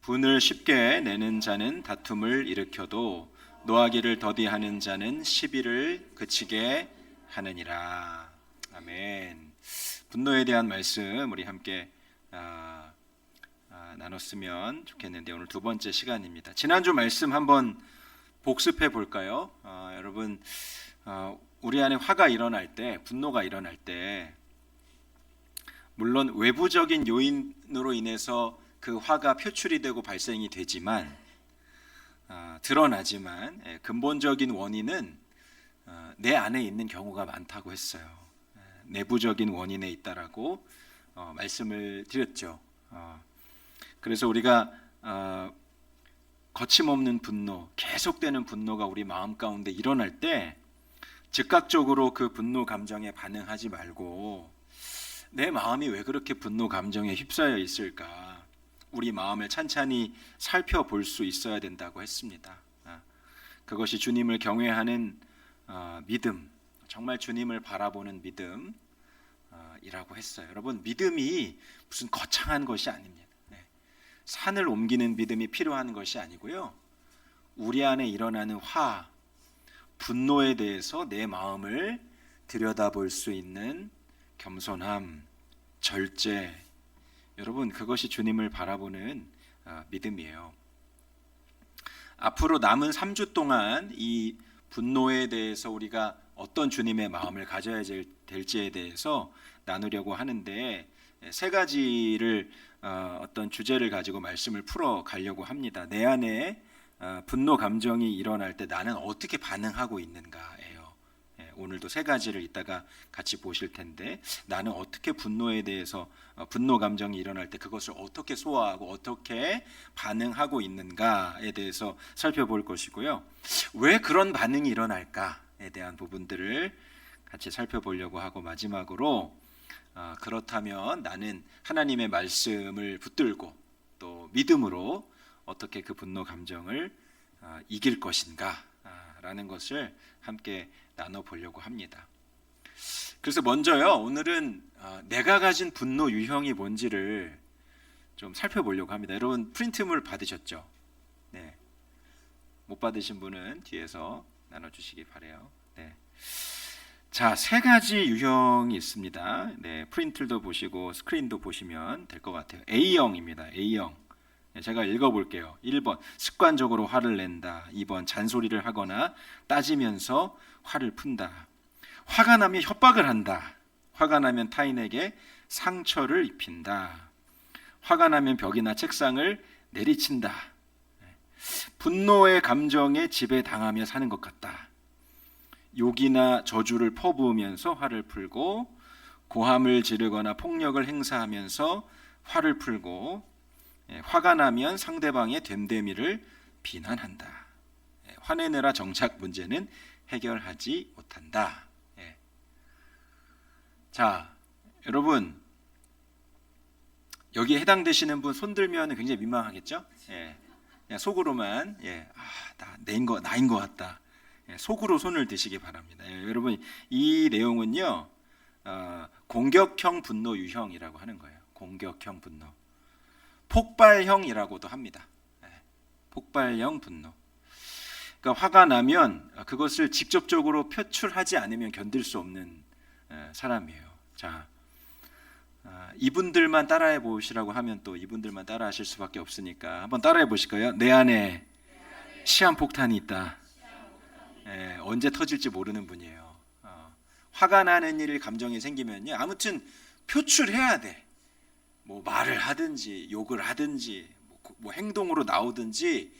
분을 쉽게 내는 자는 다툼을 일으켜도 노하기를 더디하는 자는 시비를 그치게 하느니라. 아멘. 분노에 대한 말씀 우리 함께 나눴으면 좋겠는데 오늘 두 번째 시간입니다. 지난주 말씀 한번 복습해 볼까요? 여러분, 우리 안에 화가 일어날 때, 분노가 일어날 때, 물론 외부적인 요인으로 인해서 그 화가 표출이 되고 발생이 되지만, 드러나지만 근본적인 원인은 내 안에 있는 경우가 많다고 했어요. 내부적인 원인에 있다라고 말씀을 드렸죠. 그래서 우리가 거침없는 분노, 계속되는 분노가 우리 마음 가운데 일어날 때 즉각적으로 그 분노 감정에 반응하지 말고 내 마음이 왜 그렇게 분노 감정에 휩싸여 있을까? 우리 마음을 찬찬히 살펴볼 수 있어야 된다고 했습니다. 그것이 주님을 경외하는 믿음, 정말 주님을 바라보는 믿음이라고 했어요. 여러분, 믿음이 무슨 거창한 것이 아닙니다. 산을 옮기는 믿음이 필요한 것이 아니고요. 우리 안에 일어나는 화, 분노에 대해서 내 마음을 들여다볼 수 있는 겸손함, 절제, 여러분 그것이 주님을 바라보는 믿음이에요. 앞으로 남은 3주 동안 이 분노에 대해서 우리가 어떤 주님의 마음을 가져야 될지에 대해서 나누려고 하는데 세 가지를 어떤 주제를 가지고 말씀을 풀어 가려고 합니다. 내 안에 분노 감정이 일어날 때 나는 어떻게 반응하고 있는가예요. 오늘도 세 가지를 이따가 같이 보실 텐데 나는 어떻게 분노에 대해서 분노 감정이 일어날 때 그것을 어떻게 소화하고 어떻게 반응하고 있는가에 대해서 살펴볼 것이고요. 왜 그런 반응이 일어날까에 대한 부분들을 같이 살펴보려고 하고 마지막으로 그렇다면 나는 하나님의 말씀을 붙들고 또 믿음으로 어떻게 그 분노 감정을 이길 것인가 라는 것을 함께 나눠보려고 합니다. 그래서 먼저요, 오늘은 내가 가진 분노 유형이 뭔지를 좀 살펴보려고 합니다. 여러분 프린트물 받으셨죠? 네. 못 받으신 분은 뒤에서 나눠주시기 바라요. 네. 자, 세 가지 유형이 있습니다. 네, 프린트도 보시고 스크린도 보시면 될 것 같아요. A형입니다. A형. 제가 읽어볼게요. 1번 습관적으로 화를 낸다. 2번 잔소리를 하거나 따지면서 화를 푼다. 화가 나면 협박을 한다. 화가 나면 타인에게 상처를 입힌다. 화가 나면 벽이나 책상을 내리친다. 분노의 감정에 지배당하며 사는 것 같다. 욕이나 저주를 퍼부으면서 화를 풀고 고함을 지르거나 폭력을 행사하면서 화를 풀고 화가 나면 상대방의 됨됨이를 비난한다. 화내느라 정작 문제는 해결하지 못한다. 자, 여러분 여기에 해당되시는 분 손 들면 굉장히 민망하겠죠? 그냥 속으로만 나인 것 같다. 속으로 손을 드시기 바랍니다. 여러분 이 내용은요 공격형 분노 유형이라고 하는 거예요. 공격형 분노. 폭발형이라고도 합니다. 폭발형 분노. 그러니까 화가 나면 그것을 직접적으로 표출하지 않으면 견딜 수 없는 사람이에요. 자, 이분들만 따라해 보시라고 하면 또 이분들만 따라하실 수밖에 없으니까 한번 따라해 보실까요? 내 안에 시한폭탄이 있다. 언제 터질지 모르는 분이에요. 화가 나는 일 감정이 생기면요, 아무튼 표출해야 돼. 뭐 말을 하든지 욕을 하든지 뭐 행동으로 나오든지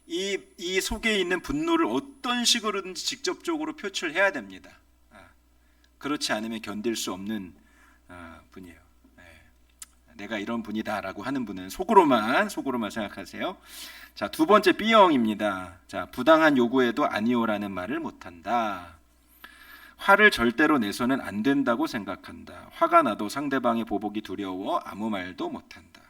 이 속에 있는 분노를 어떤 식으로든지 직접적으로 표출해야 됩니다. 그렇지 않으면 견딜 수 없는 분이에요. 내가 이런 분이다라고 하는 분은 속으로만 생각하세요. 자, 두 번째 B형입니다. 자, 부당한 요구에도 아니오라는 말을 못한다. 화를 절대로 내서는 안 된다고 생각한다. 화가 나도 상대방의 보복이 두려워 아무 말도 못한다.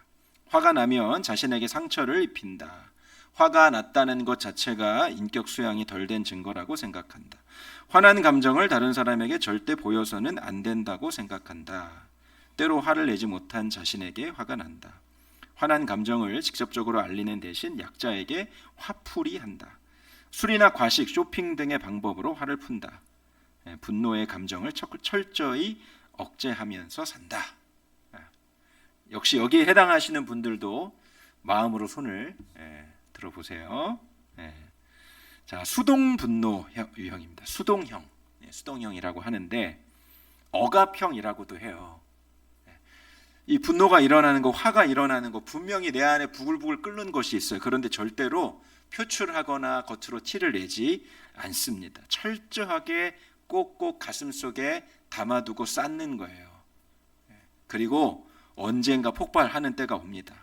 화가 나면 자신에게 상처를 입힌다. 화가 났다는 것 자체가 인격 수양이 덜 된 증거라고 생각한다. 화난 감정을 다른 사람에게 절대 보여서는 안 된다고 생각한다. 때로 화를 내지 못한 자신에게 화가 난다. 화난 감정을 직접적으로 알리는 대신 약자에게 화풀이 한다. 술이나 과식, 쇼핑 등의 방법으로 화를 푼다. 분노의 감정을 철저히 억제하면서 산다. 역시 여기에 해당하시는 분들도 마음으로 손을 들어보세요. 자, 수동 분노 유형입니다. 수동형, 수동형이라고 하는데 억압형이라고도 해요. 이 분노가 일어나는 거, 화가 일어나는 거 분명히 내 안에 부글부글 끓는 것이 있어요. 그런데 절대로 표출하거나 겉으로 티를 내지 않습니다. 철저하게 꼭꼭 가슴속에 담아두고 쌓는 거예요. 그리고 언젠가 폭발하는 때가 옵니다.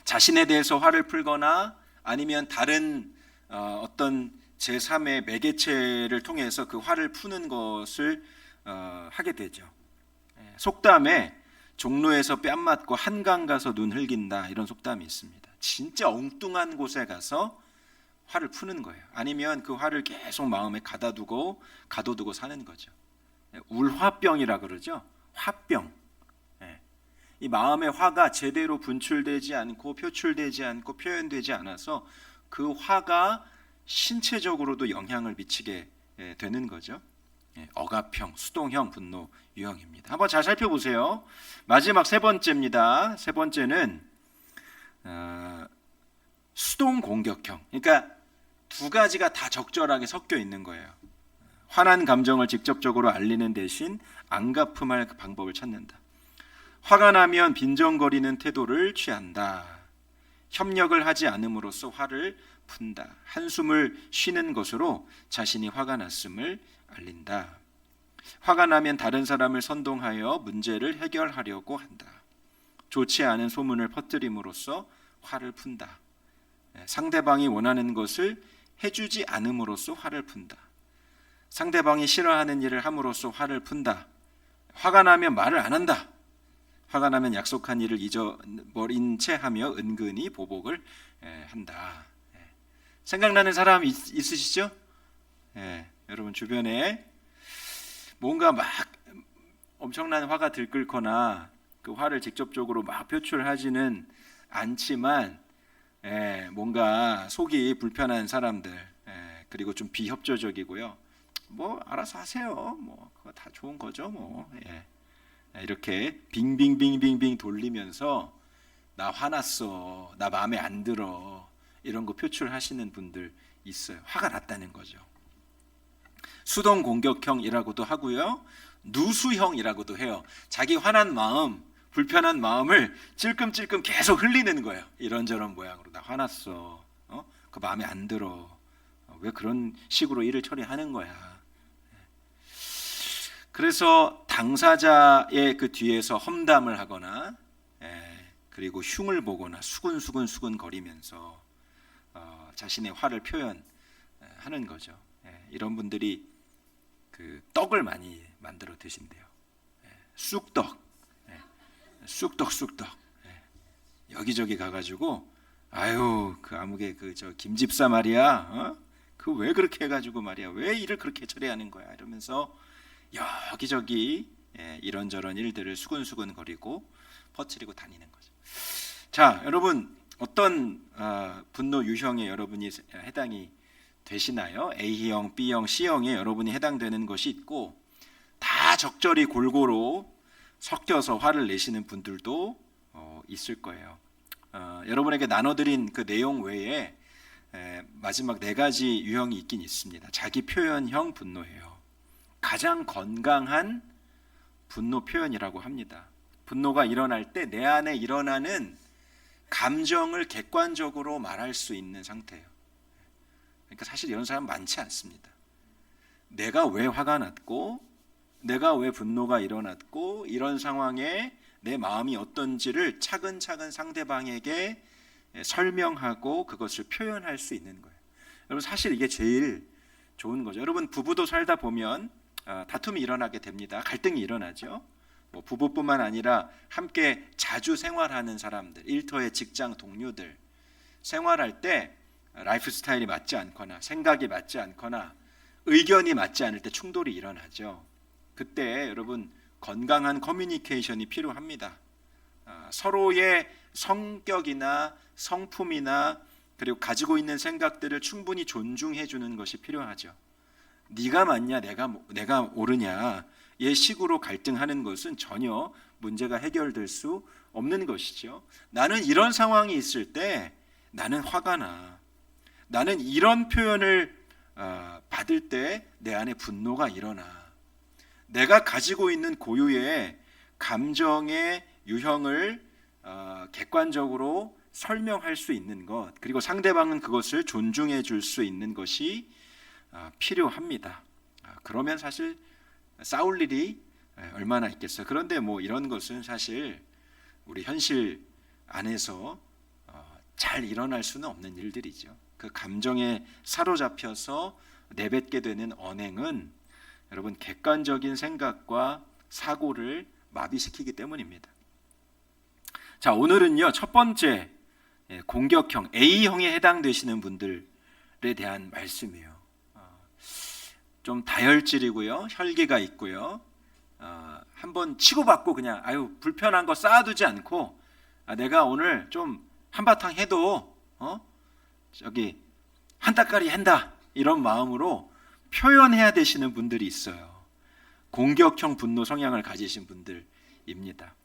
자신에 대해서 화를 풀거나 아니면 다른 어떤 제3의 매개체를 통해서 그 화를 푸는 것을 하게 되죠. 속담에 종로에서 뺨 맞고 한강 가서 눈 흘긴다, 이런 속담이 있습니다. 진짜 엉뚱한 곳에 가서 화를 푸는 거예요. 아니면 그 화를 계속 마음에 가둬두고 사는 거죠. 울화병이라 그러죠. 화병. 이 마음의 화가 제대로 분출되지 않고 표출되지 않고 표현되지 않아서 그 화가 신체적으로도 영향을 미치게 되는 거죠. 억압형, 수동형 분노 유형입니다. 한번 잘 살펴보세요. 마지막 세 번째입니다. 세 번째는 수동 공격형. 그러니까 두 가지가 다 적절하게 섞여 있는 거예요. 화난 감정을 직접적으로 알리는 대신 안갚음할 방법을 찾는다. 화가 나면 빈정거리는 태도를 취한다. 협력을 하지 않음으로써 화를 푼다. 한숨을 쉬는 것으로 자신이 화가 났음을 알린다. 화가 나면 다른 사람을 선동하여 문제를 해결하려고 한다. 좋지 않은 소문을 퍼뜨림으로써 화를 푼다. 상대방이 원하는 것을 해주지 않음으로써 화를 푼다. 상대방이 싫어하는 일을 함으로써 화를 푼다. 화가 나면 말을 안 한다. 화가 나면 약속한 일을 잊어버린 채 하며 은근히 보복을 한다. 생각나는 사람 있으시죠? 여러분 주변에 뭔가 막 엄청난 화가 들끓거나 그 화를 직접적으로 막 표출하지는 않지만 뭔가 속이 불편한 사람들, 그리고 좀 비협조적이고요. 뭐 알아서 하세요. 뭐 그거 다 좋은 거죠. 뭐 이렇게 빙빙빙빙빙 돌리면서 나 화났어, 나 마음에 안 들어, 이런 거 표출하시는 분들 있어요. 화가 났다는 거죠. 수동 공격형이라고도 하고요. 누수형이라고도 해요. 자기 화난 마음, 불편한 마음을 찔끔찔끔 계속 흘리는 거예요. 이런저런 모양으로 나 화났어, 그 마음에 안 들어, 왜 그런 식으로 일을 처리하는 거야. 그래서 당사자의 그 뒤에서 험담을 하거나 그리고 흉을 보거나 수근수근 거리면서 자신의 화를 표현하는 거죠. 이런 분들이 그 떡을 많이 만들어 드신대요. 쑥떡, 쑥떡. 여기저기 가가지고 아유 그 아무개 그 저 김집사 말이야, 그 왜 그렇게 해가지고 말이야, 왜 일을 그렇게 처리하는 거야, 이러면서 여기저기 이런저런 일들을 수근수근 거리고 퍼뜨리고 다니는 거죠. 자, 여러분 어떤 분노 유형에 여러분이 해당이 되시나요? A형, B형, C형에 여러분이 해당되는 것이 있고, 다 적절히 골고루 섞여서 화를 내시는 분들도 있을 거예요. 여러분에게 나눠드린 그 내용 외에 마지막 네 가지 유형이 있긴 있습니다. 자기 표현형 분노예요. 가장 건강한 분노 표현이라고 합니다. 분노가 일어날 때 내 안에 일어나는 감정을 객관적으로 말할 수 있는 상태예요. 그러니까 사실 이런 사람 많지 않습니다. 내가 왜 화가 났고, 내가 왜 분노가 일어났고, 이런 상황에 내 마음이 어떤지를 차근차근 상대방에게 설명하고 그것을 표현할 수 있는 거예요. 여러분 사실 이게 제일 좋은 거죠. 여러분 부부도 살다 보면 다툼이 일어나게 됩니다. 갈등이 일어나죠. 뭐 부부뿐만 아니라 함께 자주 생활하는 사람들, 일터의 직장 동료들, 생활할 때 라이프 스타일이 맞지 않거나 생각이 맞지 않거나 의견이 맞지 않을 때 충돌이 일어나죠. 그때 여러분 건강한 커뮤니케이션이 필요합니다. 서로의 성격이나 성품이나 그리고 가지고 있는 생각들을 충분히 존중해 주는 것이 필요하죠. 네가 맞냐 내가 옳으냐 의 식으로 갈등하는 것은 전혀 문제가 해결될 수 없는 것이죠. 나는 이런 상황이 있을 때 나는 화가 나. 나는 이런 표현을 받을 때 내 안에 분노가 일어나. 내가 가지고 있는 고유의 감정의 유형을 객관적으로 설명할 수 있는 것, 그리고 상대방은 그것을 존중해 줄 수 있는 것이 필요합니다. 그러면 사실 싸울 일이 얼마나 있겠어요. 그런데 뭐 이런 것은 사실 우리 현실 안에서 잘 일어날 수는 없는 일들이죠. 그 감정에 사로잡혀서 내뱉게 되는 언행은 여러분 객관적인 생각과 사고를 마비시키기 때문입니다. 자, 오늘은요 첫 번째 공격형 A형에 해당되시는 분들에 대한 말씀이에요. 좀 다혈질이고요, 혈기가 있고요. 한번 치고받고 그냥 불편한 거 쌓아두지 않고 내가 오늘 좀 한바탕 해도 저기 한따까리 한다 이런 마음으로 표현해야 되시는 분들이 있어요. 공격형 분노 성향을 가지신 분들입니다.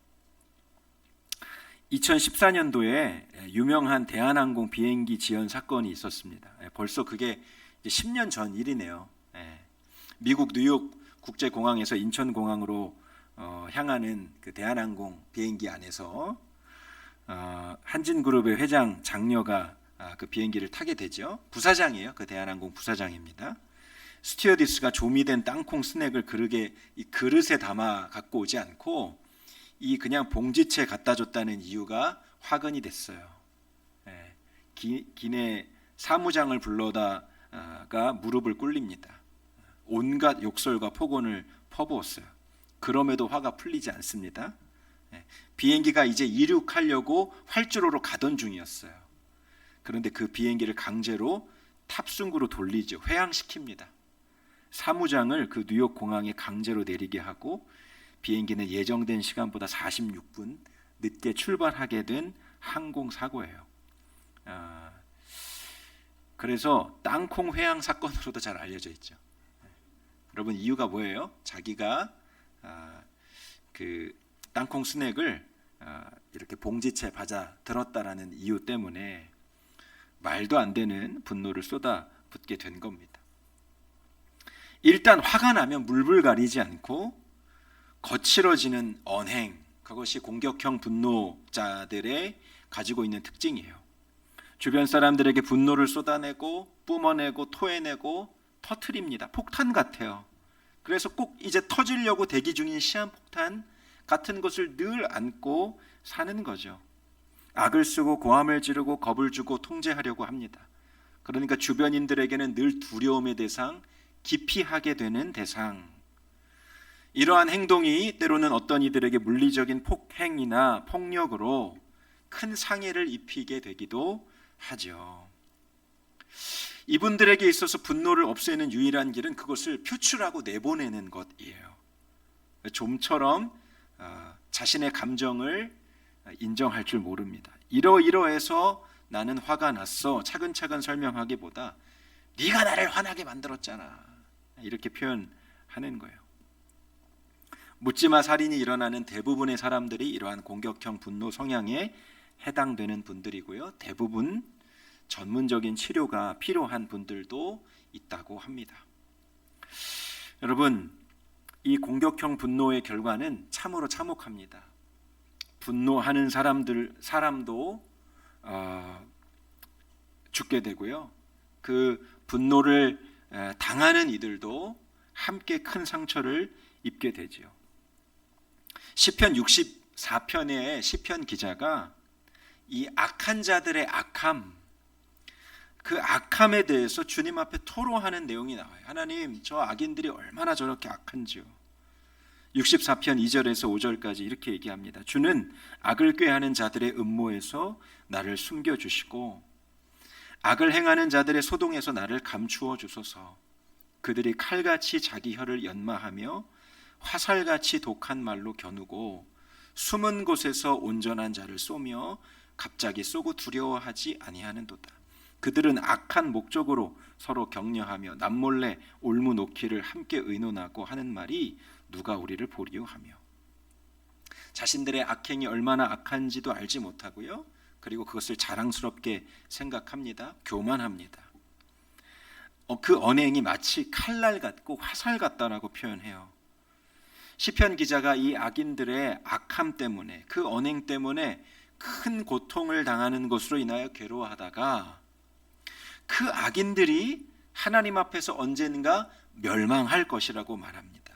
2014년도에 유명한 대한항공 비행기 지연 사건이 있었습니다. 벌써 그게 10년 전 일이네요. 미국 뉴욕 국제공항에서 인천공항으로 향하는 그 대한항공 비행기 안에서 한진그룹의 회장 장녀가 그 비행기를 타게 되죠. 부사장이에요. 그 대한항공 부사장입니다. 스튜어디스가 조미된 땅콩 스낵을 그릇에 담아 갖고 오지 않고 이 그냥 봉지채 갖다 줬다는 이유가 화근이 됐어요. 기내 사무장을 불러다가 무릎을 꿇립니다. 온갖 욕설과 폭언을 퍼부었어요. 그럼에도 화가 풀리지 않습니다. 비행기가 이제 이륙하려고 활주로로 가던 중이었어요. 그런데 그 비행기를 강제로 탑승구로 돌리죠. 회항시킵니다. 사무장을 그 뉴욕 공항에 강제로 내리게 하고 비행기는 예정된 시간보다 46분 늦게 출발하게 된 항공사고예요. 그래서 땅콩 회항 사건으로도 잘 알려져 있죠. 여러분 이유가 뭐예요? 자기가 그 땅콩 스낵을 이렇게 봉지채 받아 들었다라는 이유 때문에 말도 안 되는 분노를 쏟아붓게 된 겁니다. 일단 화가 나면 물불 가리지 않고 거칠어지는 언행, 그것이 공격형 분노자들의 가지고 있는 특징이에요. 주변 사람들에게 분노를 쏟아내고 뿜어내고 토해내고 터트립니다. 폭탄 같아요. 그래서 꼭 이제 터지려고 대기 중인 시한폭탄 같은 것을 늘 안고 사는 거죠. 악을 쓰고 고함을 지르고 겁을 주고 통제하려고 합니다. 그러니까 주변인들에게는 늘 두려움의 대상, 기피하게 되는 대상. 이러한 행동이 때로는 어떤 이들에게 물리적인 폭행이나 폭력으로 큰 상해를 입히게 되기도 하죠. 이분들에게 있어서 분노를 없애는 유일한 길은 그것을 표출하고 내보내는 것이에요. 좀처럼 자신의 감정을 인정할 줄 모릅니다. 이러이러해서 나는 화가 났어 차근차근 설명하기보다 네가 나를 화나게 만들었잖아 이렇게 표현하는 거예요. 묻지마 살인이 일어나는 대부분의 사람들이 이러한 공격형 분노 성향에 해당되는 분들이고요. 대부분 전문적인 치료가 필요한 분들도 있다고 합니다. 여러분, 이 공격형 분노의 결과는 참으로 참혹합니다. 분노하는 사람도 죽게 되고요. 그 분노를 당하는 이들도 함께 큰 상처를 입게 되지요. 시편 64편의 시편 기자가 이 악한 자들의 악함, 그 악함에 대해서 주님 앞에 토로하는 내용이 나와요. 하나님, 저 악인들이 얼마나 저렇게 악한지요. 64편 2절에서 5절까지 이렇게 얘기합니다. 주는 악을 꾀하는 자들의 음모에서 나를 숨겨주시고 악을 행하는 자들의 소동에서 나를 감추어 주소서. 그들이 칼같이 자기 혀를 연마하며 화살같이 독한 말로 겨누고 숨은 곳에서 온전한 자를 쏘며 갑자기 쏘고 두려워하지 아니하는도다. 그들은 악한 목적으로 서로 격려하며 남몰래 올무 놓기를 함께 의논하고 하는 말이 누가 우리를 보리요 하며. 자신들의 악행이 얼마나 악한지도 알지 못하고요. 그리고 그것을 자랑스럽게 생각합니다. 교만합니다. 그 언행이 마치 칼날 같고 화살 같다라고 표현해요. 시편 기자가 이 악인들의 악함 때문에, 그 언행 때문에 큰 고통을 당하는 것으로 인하여 괴로워하다가 그 악인들이 하나님 앞에서 언젠가 멸망할 것이라고 말합니다.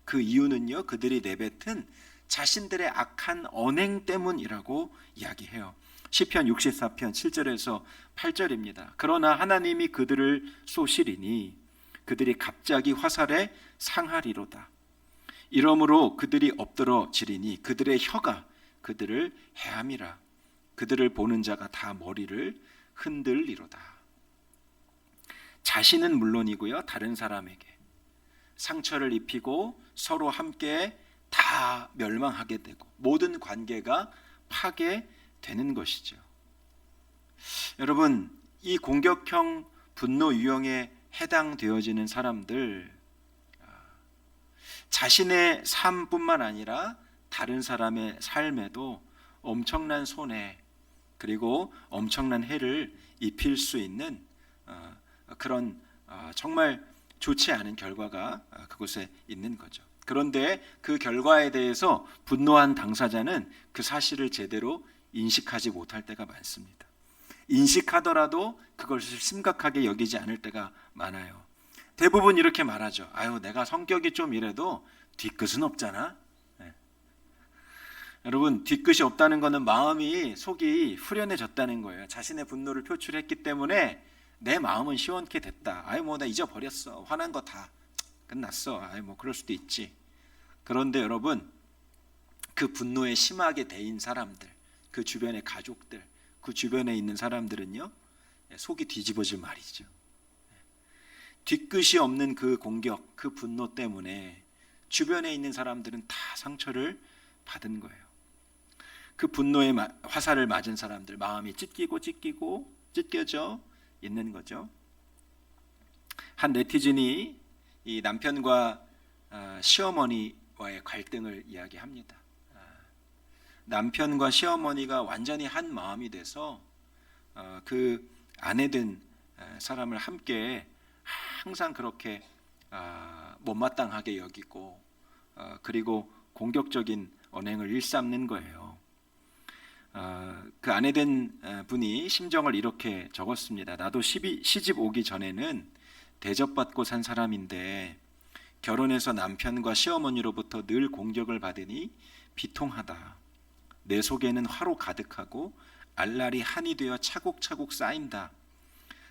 그 이유는요, 그들이 내뱉은 자신들의 악한 언행 때문이라고 이야기해요. 시편 64편 7절에서 8절입니다. 그러나 하나님이 그들을 쏘시리니 그들이 갑자기 화살에 상하리로다. 이러므로 그들이 엎드러지리니 그들의 혀가 그들을 해함이라. 그들을 보는 자가 다 머리를 흔들리로다. 자신은 물론이고요, 다른 사람에게 상처를 입히고 서로 함께 다 멸망하게 되고 모든 관계가 파괴되는 것이죠. 여러분, 이 공격형 분노 유형에 해당되어지는 사람들, 자신의 삶뿐만 아니라 다른 사람의 삶에도 엄청난 손해 그리고 엄청난 해를 입힐 수 있는 그런 정말 좋지 않은 결과가 그곳에 있는 거죠. 그런데 그 결과에 대해서 분노한 당사자는 그 사실을 제대로 인식하지 못할 때가 많습니다. 인식하더라도 그것을 심각하게 여기지 않을 때가 많아요. 대부분 이렇게 말하죠. 아유, 내가 성격이 좀 이래도 뒤끝은 없잖아. 네. 여러분, 뒤끝이 없다는 것은 마음이, 속이 후련해졌다는 거예요. 자신의 분노를 표출했기 때문에 내 마음은 시원케 됐다. 아유, 뭐 나 잊어버렸어. 화난 거 다 끝났어. 아유, 뭐 그럴 수도 있지. 그런데 여러분, 그 분노에 심하게 대인 사람들, 그 주변의 가족들, 그 주변에 있는 사람들은요, 속이 뒤집어질 말이죠. 뒤끝이 없는 그 공격, 그 분노 때문에 주변에 있는 사람들은 다 상처를 받은 거예요. 그 분노의 화살을 맞은 사람들, 마음이 찢겨져 있는 거죠. 한 네티즌이 이 남편과 시어머니와의 갈등을 이야기합니다. 남편과 시어머니가 완전히 한 마음이 돼서 그 아내 된 사람을 함께 항상 그렇게 못마땅하게 여기고 그리고 공격적인 언행을 일삼는 거예요. 그 아내 된 분이 심정을 이렇게 적었습니다. 나도 시집 오기 전에는 대접받고 산 사람인데 결혼해서 남편과 시어머니로부터 늘 공격을 받으니 비통하다. 내 속에는 화로 가득하고 알날이 한이 되어 차곡차곡 쌓인다.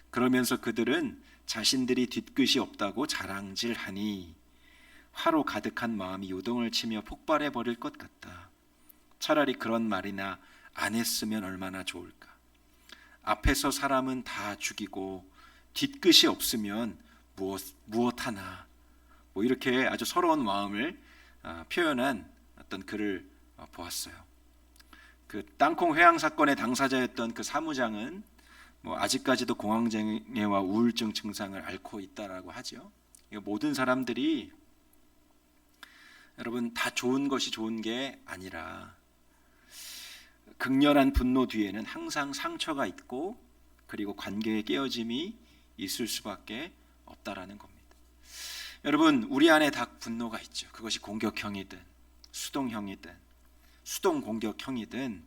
그러면서 그들은 자신들이 뒤끝이 없다고 자랑질하니 화로 가득한 마음이 요동을 치며 폭발해 버릴 것 같다. 차라리 그런 말이나 안 했으면 얼마나 좋을까. 앞에서 사람은 다 죽이고 뒤끝이 없으면 무엇 하나. 뭐 이렇게 아주 서러운 마음을 표현한 어떤 글을 보았어요. 그 땅콩 회항 사건의 당사자였던 그 사무장은 뭐 아직까지도 공황장애와 우울증 증상을 앓고 있다라고 하죠. 모든 사람들이 여러분 다 좋은 것이 좋은 게 아니라 극렬한 분노 뒤에는 항상 상처가 있고 그리고 관계의 깨어짐이 있을 수밖에 없다라는 겁니다. 여러분, 우리 안에 다 분노가 있죠. 그것이 공격형이든 수동형이든 수동 공격형이든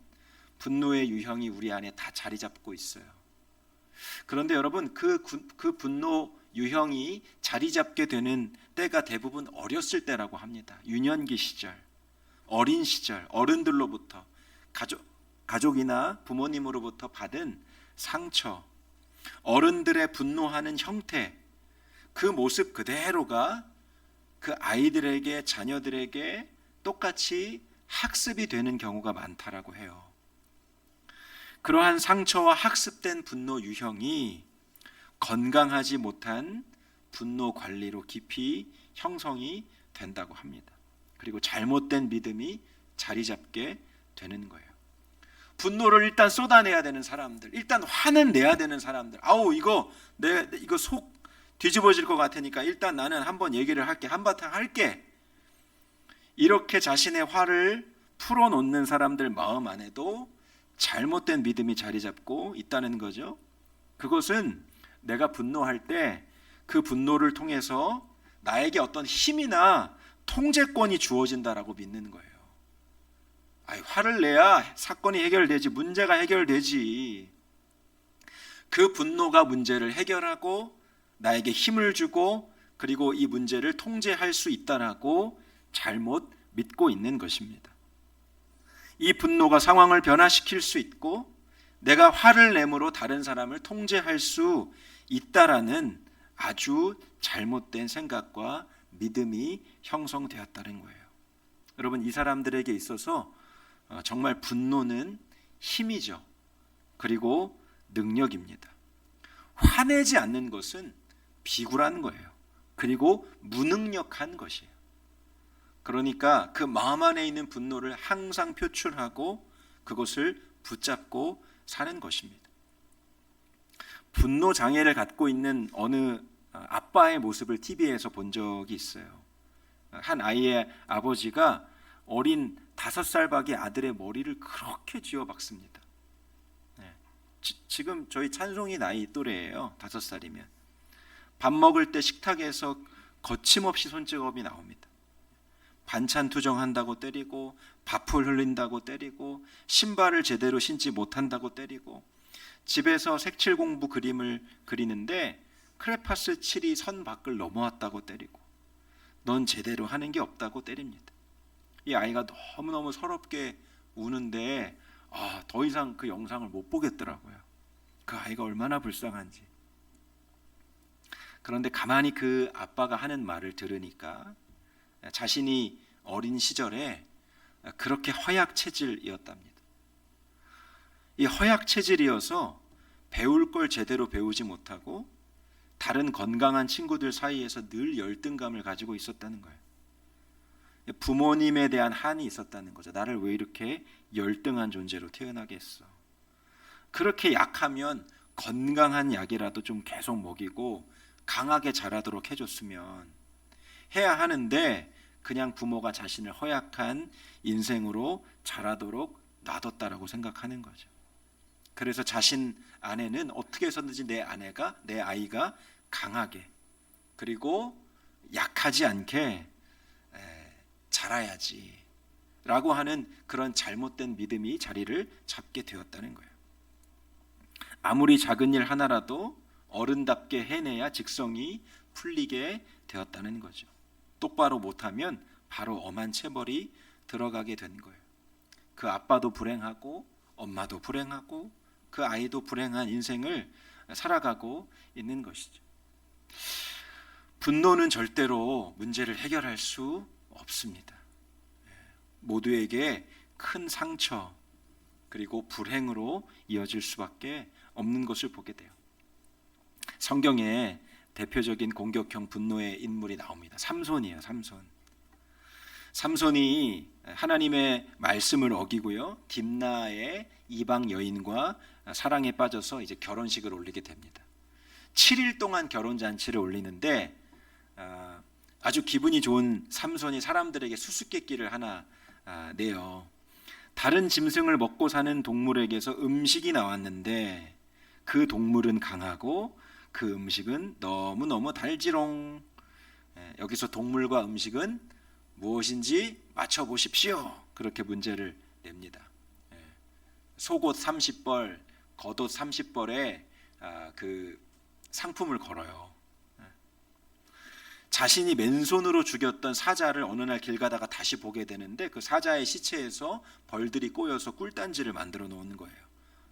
분노의 유형이 우리 안에 다 자리 잡고 있어요. 그런데 여러분, 그 분노 유형이 자리 잡게 되는 때가 대부분 어렸을 때라고 합니다. 유년기 시절, 어린 시절, 어른들로부터 가족이나 부모님으로부터 받은 상처, 어른들의 분노하는 형태, 그 모습 그대로가 그 아이들에게, 자녀들에게 똑같이 학습이 되는 경우가 많다라고 해요. 그러한 상처와 학습된 분노 유형이 건강하지 못한 분노 관리로 깊이 형성이 된다고 합니다. 그리고 잘못된 믿음이 자리 잡게 되는 거예요. 분노를 일단 쏟아내야 되는 사람들, 일단 화는 내야 되는 사람들, 아우 이거 속 뒤집어질 것 같으니까 일단 나는 한번 얘기를 할게, 한바탕 할게, 이렇게 자신의 화를 풀어놓는 사람들 마음 안에도 잘못된 믿음이 자리 잡고 있다는 거죠. 그것은 내가 분노할 때 그 분노를 통해서 나에게 어떤 힘이나 통제권이 주어진다라고 믿는 거예요. 화를 내야 사건이 해결되지, 문제가 해결되지. 그 분노가 문제를 해결하고 나에게 힘을 주고 그리고 이 문제를 통제할 수 있다라고 잘못 믿고 있는 것입니다. 이 분노가 상황을 변화시킬 수 있고 내가 화를 내므로 다른 사람을 통제할 수 있다라는 아주 잘못된 생각과 믿음이 형성되었다는 거예요. 여러분, 이 사람들에게 있어서 정말 분노는 힘이죠. 그리고 능력입니다. 화내지 않는 것은 비굴한 거예요. 그리고 무능력한 것이에요. 그러니까 그 마음 안에 있는 분노를 항상 표출하고 그것을 붙잡고 사는 것입니다. 분노 장애를 갖고 있는 어느 아빠의 모습을 TV에서 본 적이 있어요. 한 아이의 아버지가 어린 5살박이 아들의 머리를 그렇게 쥐어박습니다. 지금 저희 찬송이 나이 또래예요. 5살이면. 밥 먹을 때 식탁에서 거침없이 손찌검이 나옵니다. 반찬 투정한다고 때리고, 밥풀 흘린다고 때리고, 신발을 제대로 신지 못한다고 때리고, 집에서 색칠 공부 그림을 그리는데 크레파스 칠이 선 밖을 넘어왔다고 때리고, 넌 제대로 하는 게 없다고 때립니다. 이 아이가 너무너무 서럽게 우는데 더 이상 그 영상을 못 보겠더라고요. 그 아이가 얼마나 불쌍한지. 그런데 가만히 그 아빠가 하는 말을 들으니까 자신이 어린 시절에 그렇게 허약 체질이었답니다. 이 허약 체질이어서 배울 걸 제대로 배우지 못하고 다른 건강한 친구들 사이에서 늘 열등감을 가지고 있었다는 거예요. 부모님에 대한 한이 있었다는 거죠. 나를 왜 이렇게 열등한 존재로 태어나게 했어. 그렇게 약하면 건강한 약이라도 좀 계속 먹이고 강하게 자라도록 해줬으면 해야 하는데 그냥 부모가 자신을 허약한 인생으로 자라도록 놔뒀다라고 생각하는 거죠. 그래서 자신 안에는 어떻게 해서든지 내 아이가 강하게 그리고 약하지 않게 자라야지 라고 하는 그런 잘못된 믿음이 자리를 잡게 되었다는 거예요. 아무리 작은 일 하나라도 어른답게 해내야 직성이 풀리게 되었다는 거죠. 똑바로 못하면 바로 엄한 체벌이 들어가게 된 거예요. 그 아빠도 불행하고 엄마도 불행하고 그 아이도 불행한 인생을 살아가고 있는 것이죠. 분노는 절대로 문제를 해결할 수 없습니다. 모두에게 큰 상처 그리고 불행으로 이어질 수밖에 없는 것을 보게 돼요. 성경에 대표적인 공격형 분노의 인물이 나옵니다. 삼손이에요. 삼손이 하나님의 말씀을 어기고요, 딥나의 이방 여인과 사랑에 빠져서 이제 결혼식을 올리게 됩니다. 7일 동안 결혼 잔치를 올리는데 아주 기분이 좋은 삼손이 사람들에게 수수께끼를 하나 내요. 다른 짐승을 먹고 사는 동물에게서 음식이 나왔는데 그 동물은 강하고 그 음식은 너무너무 달지롱. 여기서 동물과 음식은 무엇인지 맞춰보십시오. 그렇게 문제를 냅니다. 속옷 30벌, 겉옷 30벌에 그 상품을 걸어요. 자신이 맨손으로 죽였던 사자를 어느 날 길 가다가 다시 보게 되는데 그 사자의 시체에서 벌들이 꼬여서 꿀단지를 만들어 놓은 거예요.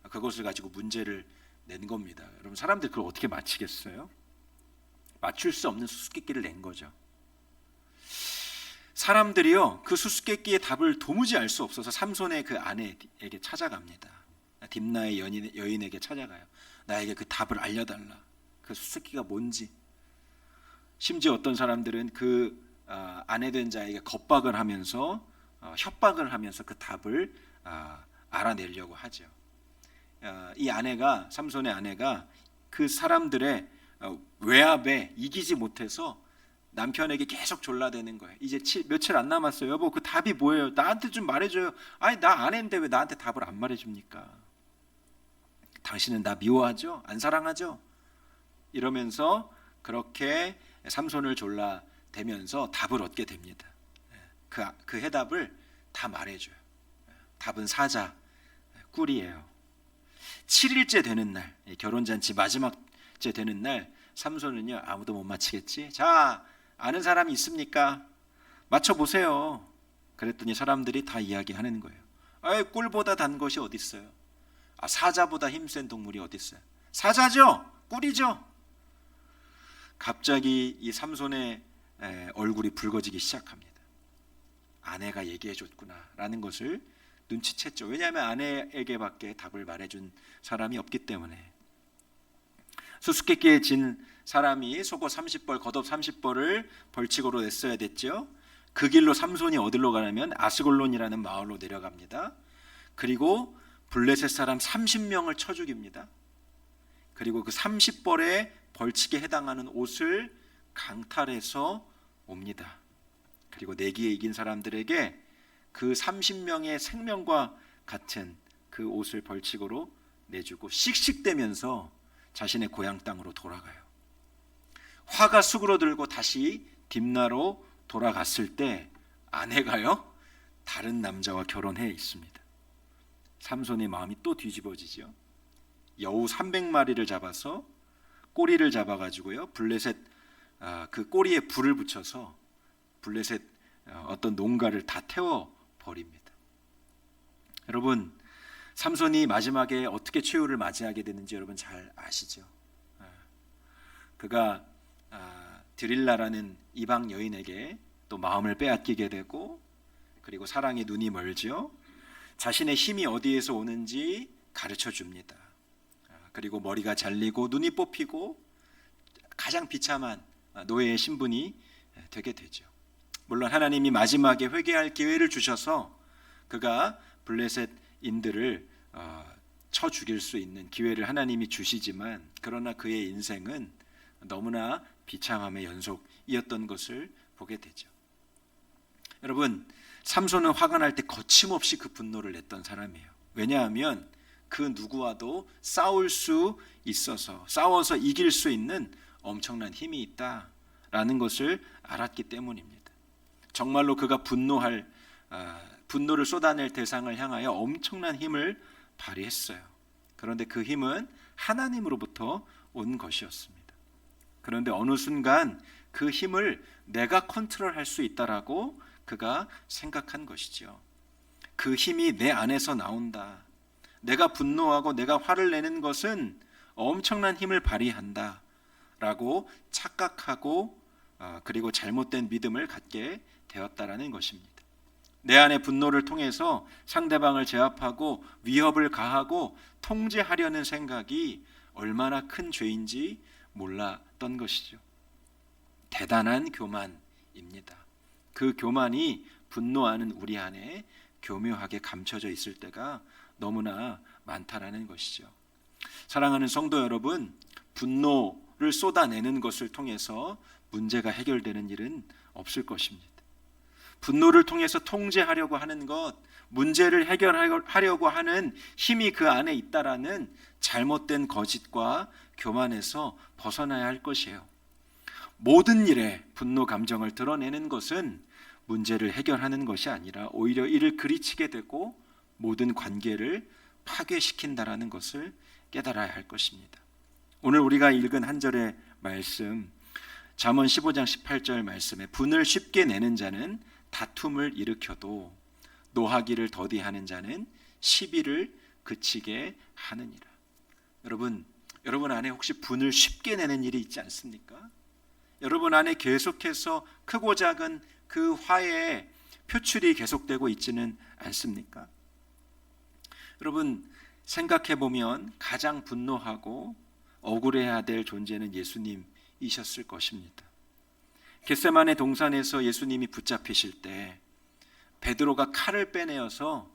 그것을 가지고 문제를 낸 겁니다. 여러분, 사람들이 그걸 어떻게 맞히겠어요? 맞출 수 없는 수수께끼를 낸 거죠. 사람들이요, 그 수수께끼의 답을 도무지 알 수 없어서 삼손의 그 아내에게 찾아갑니다. 딥나의 여인에게 찾아가요. 나에게 그 답을 알려달라. 그 수수께끼가 뭔지. 심지어 어떤 사람들은 그 아내 된 자에게 겁박을 하면서 협박을 하면서 그 답을 알아내려고 하죠. 이 아내가, 삼손의 아내가 그 사람들의 외압에 이기지 못해서 남편에게 계속 졸라대는 거예요. 이제 며칠 안 남았어요. 여보, 그 답이 뭐예요? 나한테 좀 말해줘요. 아니, 나 아내인데 왜 나한테 답을 안 말해줍니까? 당신은 나 미워하죠? 안 사랑하죠? 이러면서 그렇게 삼손을 졸라대면서 답을 얻게 됩니다. 그 해답을 다 말해줘요. 답은 사자, 꿀이에요. 7일째 되는 날, 결혼잔치 마지막째 되는 날, 삼손은요, 아무도 못 맞히겠지? 자, 아는 사람이 있습니까? 맞춰보세요. 그랬더니 사람들이 다 이야기하는 거예요. 꿀보다 단 것이 어디 있어요? 사자보다 힘센 동물이 어디 있어요? 사자죠? 꿀이죠? 갑자기 이 삼손의 얼굴이 붉어지기 시작합니다. 아내가 얘기해줬구나라는 것을 눈치챘죠. 왜냐하면 아내에게밖에 답을 말해준 사람이 없기 때문에. 수수께끼에 진 사람이 속옷 30벌, 겉옷 30벌을 벌칙으로 냈어야 됐죠. 그 길로 삼손이 어디로 가냐면 아스골론이라는 마을로 내려갑니다. 그리고 블레셋 사람 30명을 쳐 죽입니다. 그리고 그 30벌의 벌칙에 해당하는 옷을 강탈해서 옵니다. 그리고 내기에 이긴 사람들에게 그 30명의 생명과 같은 그 옷을 벌칙으로 내주고 씩씩대면서 자신의 고향 땅으로 돌아가요. 화가 수그러들고 다시 딥나로 돌아갔을 때 아내가요, 다른 남자와 결혼해 있습니다. 삼손의 마음이 또 뒤집어지죠. 여우 300마리를 잡아서 꼬리를 잡아가지고요, 블레셋 그 꼬리에 불을 붙여서 블레셋 어떤 농가를 다 태워버립니다. 여러분, 삼손이 마지막에 어떻게 최후를 맞이하게 되는지 여러분 잘 아시죠? 그가 드릴라라는 이방 여인에게 또 마음을 빼앗기게 되고, 그리고 사랑의 눈이 멀죠. 자신의 힘이 어디에서 오는지 가르쳐 줍니다. 그리고 머리가 잘리고 눈이 뽑히고 가장 비참한 노예의 신분이 되게 되죠. 물론 하나님이 마지막에 회개할 기회를 주셔서 그가 블레셋인들을 쳐 죽일 수 있는 기회를 하나님이 주시지만, 그러나 그의 인생은 너무나 비참함의 연속이었던 것을 보게 되죠. 여러분, 삼손은 화가 날 때 거침없이 그 분노를 냈던 사람이에요. 왜냐하면 그 누구와도 싸울 수 있어서, 싸워서 이길 수 있는 엄청난 힘이 있다라는 것을 알았기 때문입니다. 정말로 그가 분노를 쏟아낼 대상을 향하여 엄청난 힘을 발휘했어요. 그런데 그 힘은 하나님으로부터 온 것이었습니다. 그런데 어느 순간 그 힘을 내가 컨트롤할 수 있다라고 그가 생각한 것이죠. 그 힘이 내 안에서 나온다. 내가 분노하고 내가 화를 내는 것은 엄청난 힘을 발휘한다 라고 착각하고 그리고 잘못된 믿음을 갖게 되었다라는 것입니다. 내 안의 분노를 통해서 상대방을 제압하고 위협을 가하고 통제하려는 생각이 얼마나 큰 죄인지 몰랐던 것이죠. 대단한 교만입니다. 그 교만이 분노하는 우리 안에 교묘하게 감춰져 있을 때가 너무나 많다라는 것이죠. 사랑하는 성도 여러분, 분노를 쏟아내는 것을 통해서 문제가 해결되는 일은 없을 것입니다. 분노를 통해서 통제하려고 하는 것, 문제를 해결하려고 하는 힘이 그 안에 있다라는 잘못된 거짓과 교만에서 벗어나야 할 것이에요. 모든 일에 분노 감정을 드러내는 것은 문제를 해결하는 것이 아니라 오히려 이를 그리치게 되고 모든 관계를 파괴시킨다라는 것을 깨달아야 할 것입니다. 오늘 우리가 읽은 한 절의 말씀, 잠언 15장 18절 말씀에 분을 쉽게 내는 자는 다툼을 일으켜도 노하기를 더디하는 자는 시비를 그치게 하느니라. 여러분 안에 혹시 분을 쉽게 내는 일이 있지 않습니까? 여러분 안에 계속해서 크고 작은 그 화해의 표출이 계속되고 있지는 않습니까? 여러분, 생각해 보면 가장 분노하고 억울해야 될 존재는 예수님이셨을 것입니다. 겟세마네 동산에서 예수님이 붙잡히실 때 베드로가 칼을 빼내어서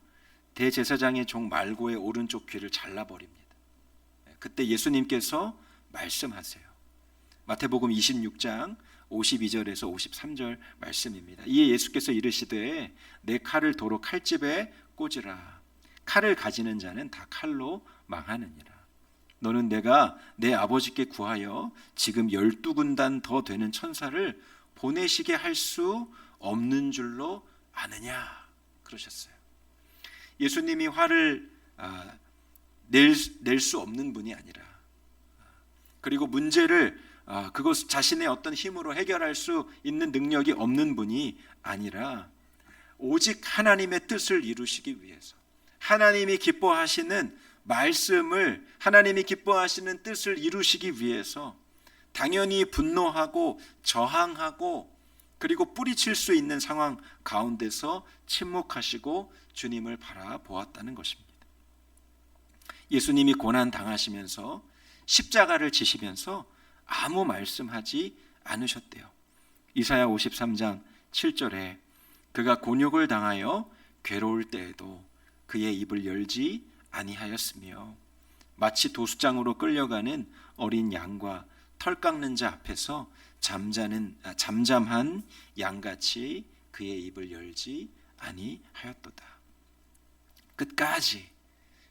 대제사장의 종 말고의 오른쪽 귀를 잘라버립니다. 그때 예수님께서 말씀하세요. 마태복음 26장 52절에서 53절 말씀입니다. 이에 예수께서 이르시되 내 칼을 도로 칼집에 꽂으라. 칼을 가지는 자는 다 칼로 망하느니라. 너는 내가 내 아버지께 구하여 지금 12군단 더 되는 천사를 보내시게 할 수 없는 줄로 아느냐 그러셨어요. 예수님이 화를 낼 수 없는 분이 아니라, 그리고 문제를 그것 자신의 어떤 힘으로 해결할 수 있는 능력이 없는 분이 아니라 오직 하나님의 뜻을 이루시기 위해서, 하나님이 기뻐하시는 말씀을, 하나님이 기뻐하시는 뜻을 이루시기 위해서 당연히 분노하고 저항하고 그리고 뿌리칠 수 있는 상황 가운데서 침묵하시고 주님을 바라보았다는 것입니다. 예수님이 고난 당하시면서 십자가를 지시면서 아무 말씀하지 않으셨대요. 이사야 53장 7절에 그가 곤욕을 당하여 괴로울 때에도 그의 입을 열지 아니하였으며 마치 도수장으로 끌려가는 어린 양과 털 깎는 자 앞에서 잠잠한 양같이 그의 입을 열지 아니하였도다. 끝까지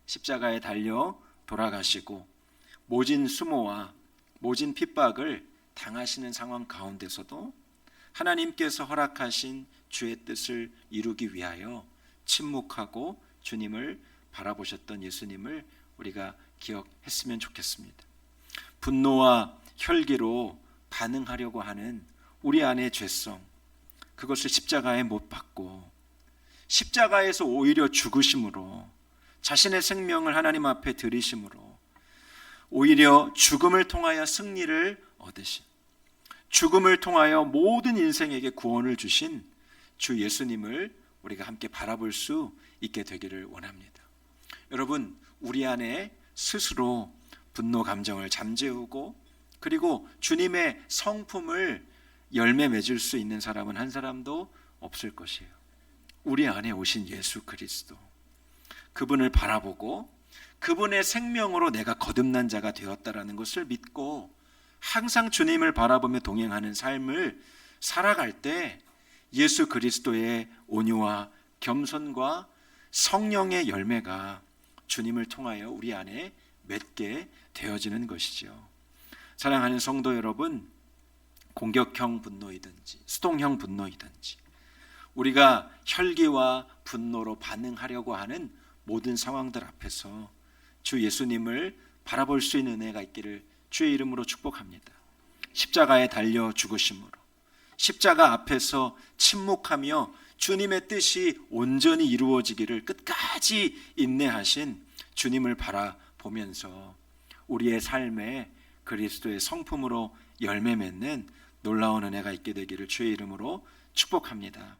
십자가에 달려 돌아가시고 모진 수모와 모진 핍박을 당하시는 상황 가운데서도 하나님께서 허락하신 주의 뜻을 이루기 위하여 침묵하고 주님을 바라보셨던 예수님을 우리가 기억했으면 좋겠습니다. 분노와 혈기로 반응하려고 하는 우리 안의 죄성, 그것을 십자가에 못 박고 십자가에서 오히려 죽으심으로, 자신의 생명을 하나님 앞에 드리심으로 오히려 죽음을 통하여 승리를 얻으신, 죽음을 통하여 모든 인생에게 구원을 주신 주 예수님을 우리가 함께 바라볼 수 있게 되기를 원합니다. 여러분, 우리 안에 스스로 분노 감정을 잠재우고 그리고 주님의 성품을 열매 맺을 수 있는 사람은 한 사람도 없을 것이에요. 우리 안에 오신 예수 그리스도, 그분을 바라보고 그분의 생명으로 내가 거듭난 자가 되었다라는 것을 믿고 항상 주님을 바라보며 동행하는 삶을 살아갈 때 예수 그리스도의 온유와 겸손과 성령의 열매가 주님을 통하여 우리 안에 맺게 되어지는 것이죠. 사랑하는 성도 여러분, 공격형 분노이든지 수동형 분노이든지 우리가 혈기와 분노로 반응하려고 하는 모든 상황들 앞에서 주 예수님을 바라볼 수 있는 은혜가 있기를 주의 이름으로 축복합니다. 십자가에 달려 죽으심으로, 십자가 앞에서 침묵하며 주님의 뜻이 온전히 이루어지기를 끝까지 인내하신 주님을 바라보면서 우리의 삶에 그리스도의 성품으로 열매 맺는 놀라운 은혜가 있게 되기를 주의 이름으로 축복합니다.